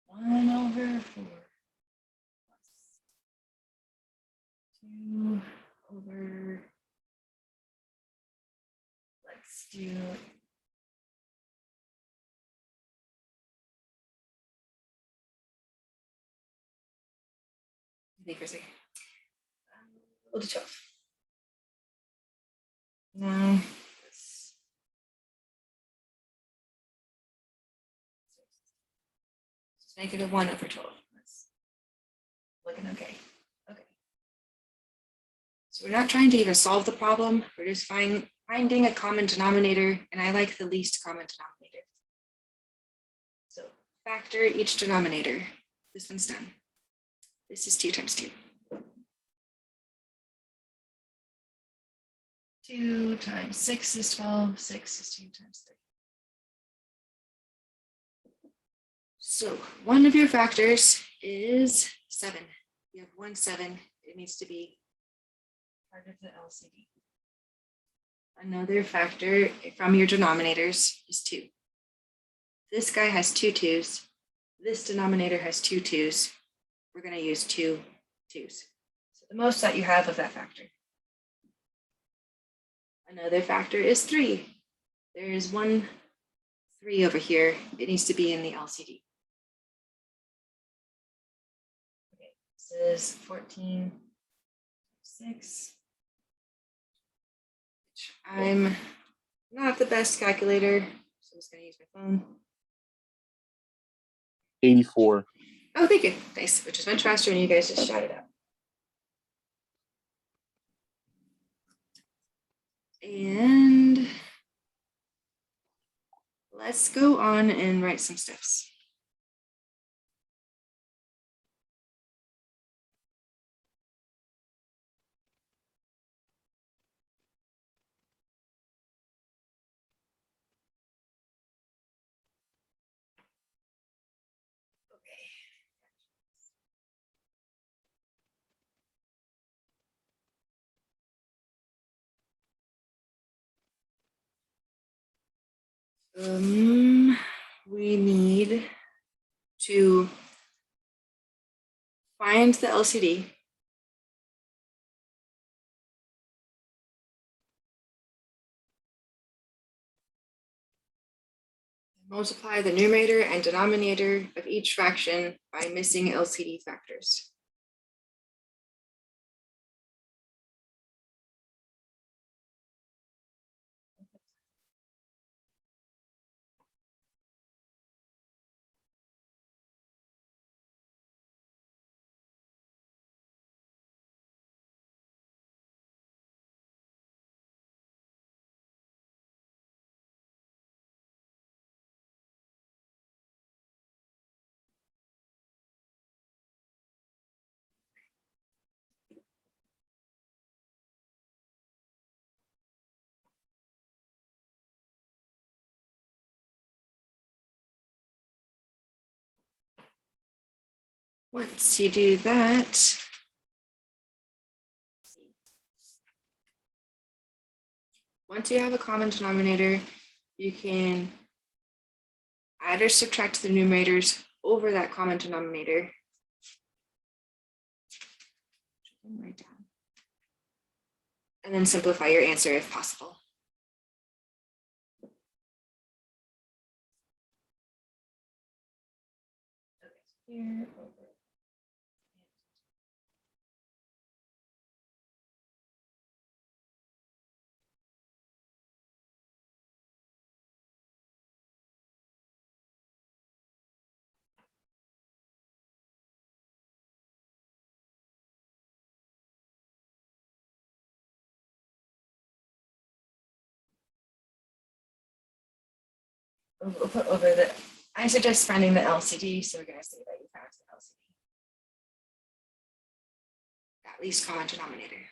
1/4 plus 2/, let's do I think for a second. We'll do 12. No. Let's make it a 1/12. That's looking okay. Okay. So we're not trying to even solve the problem. We're just finding a common denominator, and I like the least common denominator. So factor each denominator. This one's done. This is 2 times 2. 2 times 6 is 12. 6 is 2 times 3. So one of your factors is 7. You have 1 7. It needs to be part of the LCD. Another factor from your denominators is 2. This guy has 2 2s. This denominator has 2 2s. We're going to use 2 2s. So the most that you have of that factor. Another factor is 3. There is 1 3 over here. It needs to be in the LCD. Okay, this is 14 6. I'm not the best calculator, so I'm just going to use my phone. 84. Oh, thank you. Nice, which is much faster than you guys just shouted out. And let's go on and write some steps. We need to find the LCD. Multiply the numerator and denominator of each fraction by missing LCD factors. Once you do that, once you have a common denominator, you can add or subtract the numerators over that common denominator. Right down. and then simplify your answer if possible. Here, over. We'll put over the, I suggest finding the LCD, so we're going to say that you found the LCD. At least common denominator.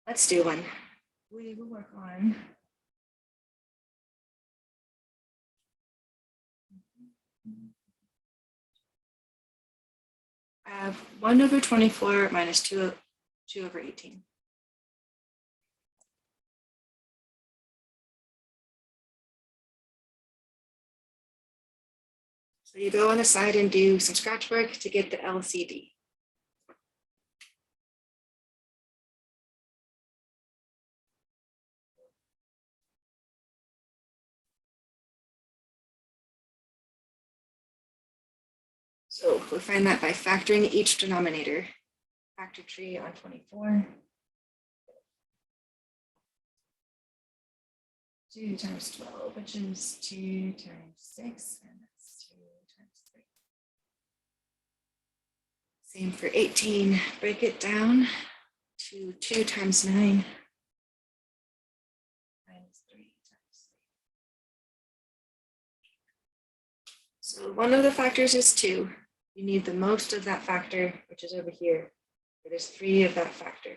Let's do one. We will work on I have 1 over 24 minus 2 over 18. So you go on the side and do some scratch work to get the LCD. So we'll find that by factoring each denominator. Factor tree on 24. 2 times 12, which is 2 times 6, and that's 2 times 3. Same for 18. Break it down to 2 times 9 minus 3 times 3. So one of the factors is 2. You need the most of that factor, which is over here. There's 3 of that factor.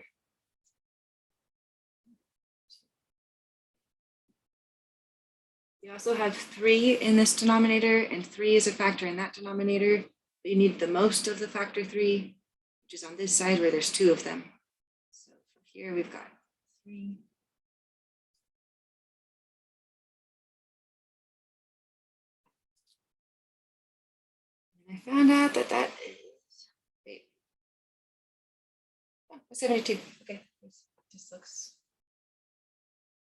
You also have 3 in this denominator, and 3 is a factor in that denominator. But you need the most of the factor 3, which is on this side where there's 2 of them. So from here we've got 3. And I found out that that is, wait, oh, 72. Okay, this looks,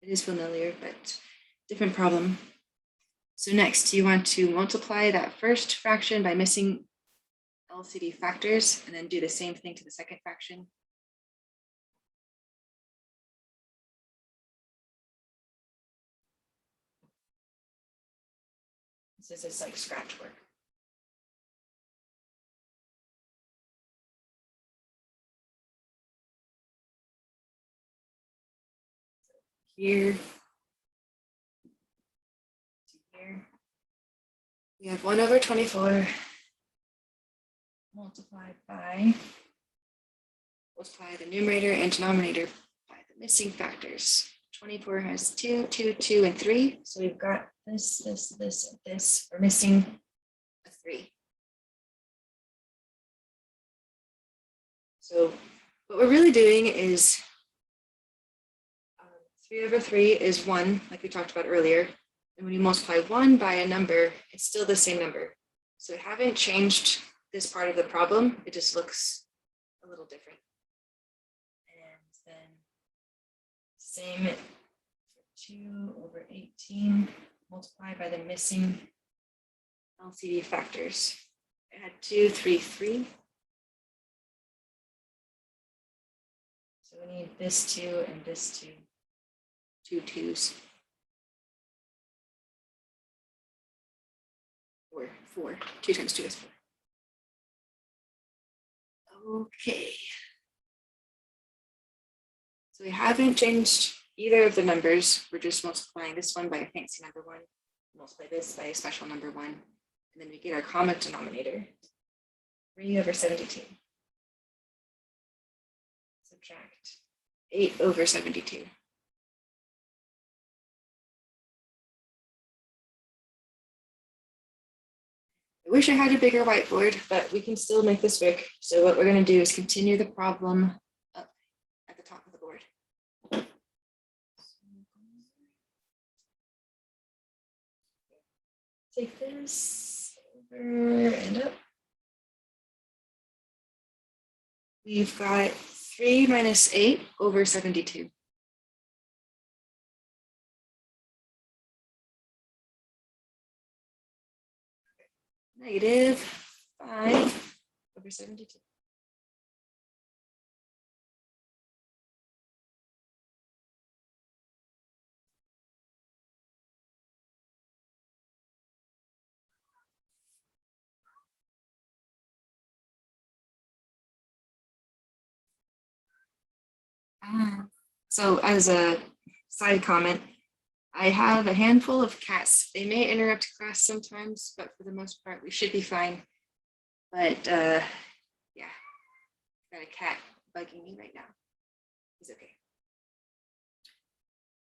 it is familiar, but different problem. So next, you want to multiply that first fraction by missing LCD factors, and then do the same thing to the second fraction. This is just like scratch work. Here, here, we have 1 over 24 multiplied by, multiply the numerator and denominator by the missing factors. 24 has 2, 2, 2, and 3. So we've got this, this, this, and this. We're missing a 3. So what we're really doing is 3 over 3 is 1, like we talked about earlier. And when you multiply 1 by a number, it's still the same number. So we haven't changed this part of the problem. It just looks a little different. And then same for 2 over 18 multiplied by the missing LCD factors. I had 2, 3, 3. So we need this 2 and this 2. 2 2s. Or 4. 2 times 2 is 4. Okay. So we haven't changed either of the numbers. We're just multiplying this one by a fancy number 1, multiply this by a special number 1, and then we get our common denominator, 3 over 72. Subtract 8 over 72. I wish I had a bigger whiteboard, but we can still make this work. So what we're going to do is continue the problem up at the top of the board. Take this over and up. we've got 3 minus 8 over 72. Negative 5 over 72. So as a side comment, I have a handful of cats. They may interrupt class sometimes, but for the most part, we should be fine. But yeah, got a cat bugging me right now. He's okay.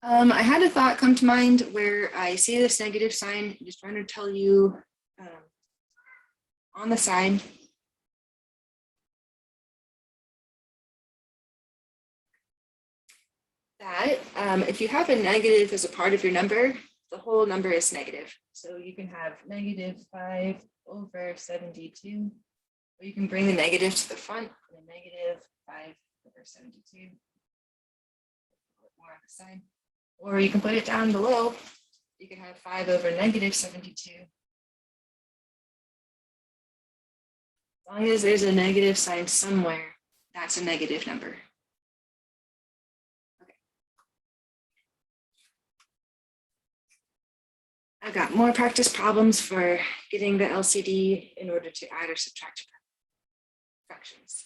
I had a thought come to mind where I see this negative sign, just trying to tell you on the side. That if you have a negative as a part of your number, the whole number is negative. So you can have negative 5 over 72, or you can bring the negative to the front, and negative 5 over 72. More on the side. Or you can put it down below. You can have 5 over negative 72. As long as there's a negative sign somewhere, that's a negative number. Okay. I've got more practice problems for getting the LCD in order to add or subtract fractions.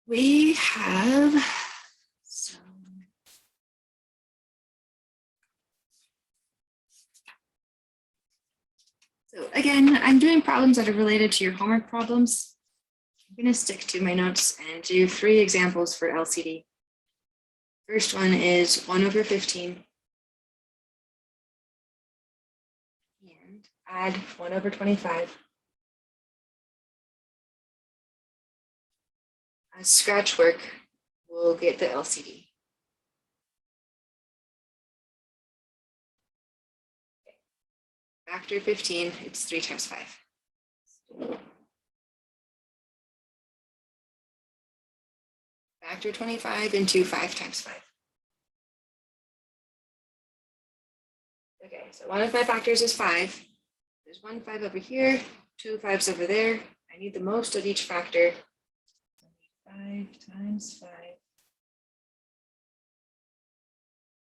We have some. So again, I'm doing problems that are related to your homework problems. I'm going to stick to my notes and do 3 examples for LCD. First one is 1 over 15. And add 1 over 25. As scratch work, we'll get the LCD. Factor 15, it's 3 times 5. Factor 25 into 5 times 5. Okay, so one of my factors is 5. There's 1 5 over here, 2 5s over there. I need the most of each factor. 5 times 5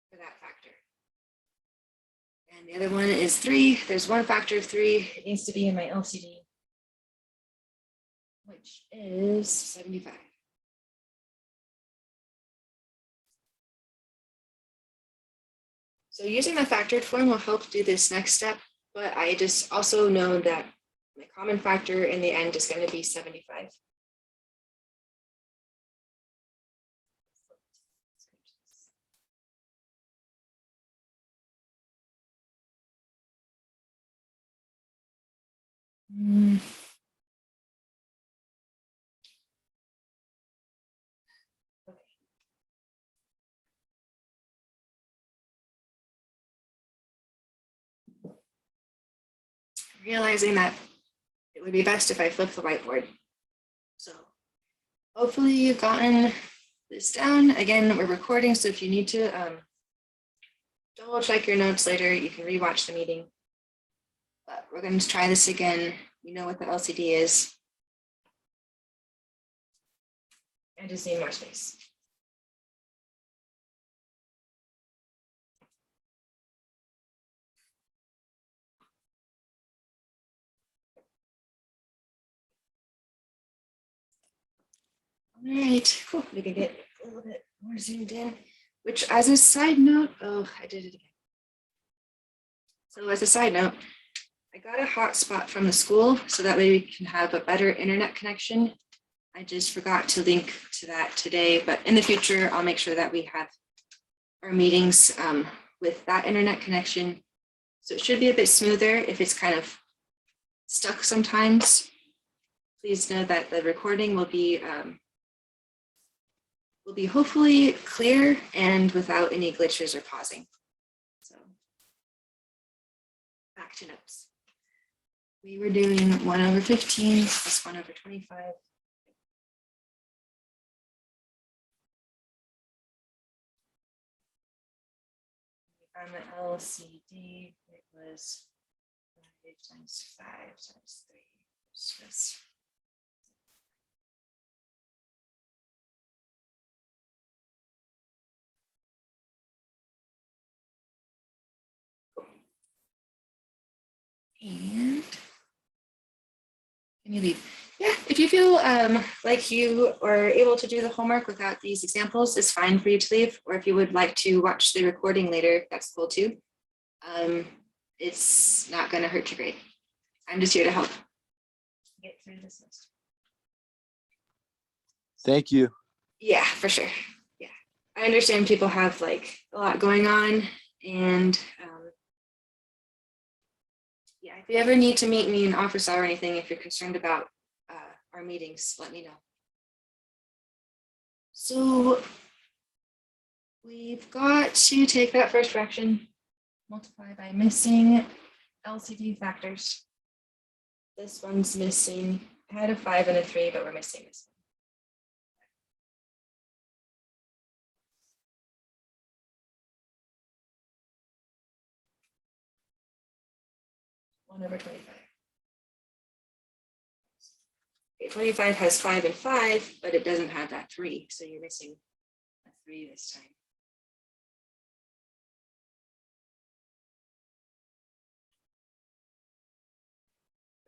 for that factor. And the other one is 3. There's 1 factor of 3. It needs to be in my LCD, which is 75. So using the factored form will help do this next step, but I just also know that my common factor in the end is going to be 75. Okay. Realizing that it would be best if I flip the whiteboard. So hopefully you've gotten this down. Again, we're recording, so if you need to double check your notes later, you can rewatch the meeting. But we're going to try this again. You know what the LCD is. I just need more space. All right, cool. We can get a little bit more zoomed in, which as a side note, oh, I did it again. So as a side note, I got a hotspot from the school so that way we can have a better internet connection. I just forgot to link to that today, but in the future, I'll make sure that we have our meetings with that internet connection So it should be a bit smoother. If it's kind of stuck sometimes, please know that the recording will be hopefully clear and without any glitches or pausing. So back to notes. We were doing 1/15 plus 1/25. On the LCD, it was 5 times 5 times 3. So this. And can you leave? Yeah, if you feel like you are able to do the homework without these examples, it's fine for you to leave. Or if you would like to watch the recording later, that's cool too. It's not going to hurt your grade. I'm just here to help get through this list. Thank you. Yeah, for sure. Yeah, I understand people have like a lot going on, and yeah, if you ever need to meet me in office hour or anything, if you're concerned about our meetings, let me know. So we've got to take that first fraction, multiply by missing LCD factors. This one's missing. I had a 5 and a 3, but we're missing this one. 1/25. Okay, 25 has 5 and 5, but it doesn't have that 3, so you're missing a 3 this time.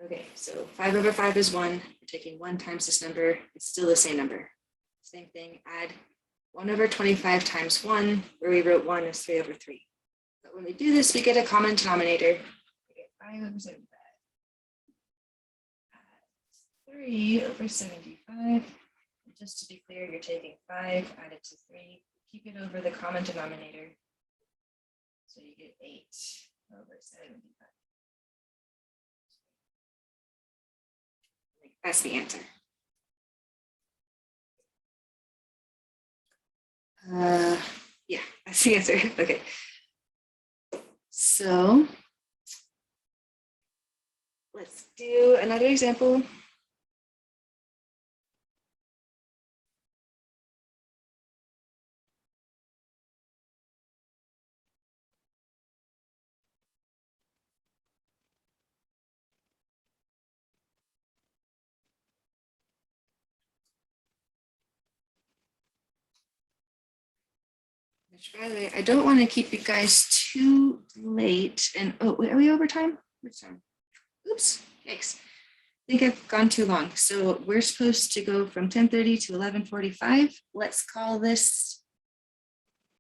Okay, so 5/5 is 1. We're taking 1 times this number. It's still the same number. Same thing, add 1/25 times 1, where we wrote 1 is 3/3. But when we do this, we get a common denominator. We get 5/75. 3/75. And just to be clear, you're taking 5 added to 3. Keep it over the common denominator. So you get 8/75. That's the answer. Yeah, that's the answer. Okay. So let's do another example. Which, by the way, I don't want to keep you guys too late. And oh, wait, are we over time? Which time? Oops, yikes. I think I've gone too long. So we're supposed to go from 10:30 to 11:45. Let's call this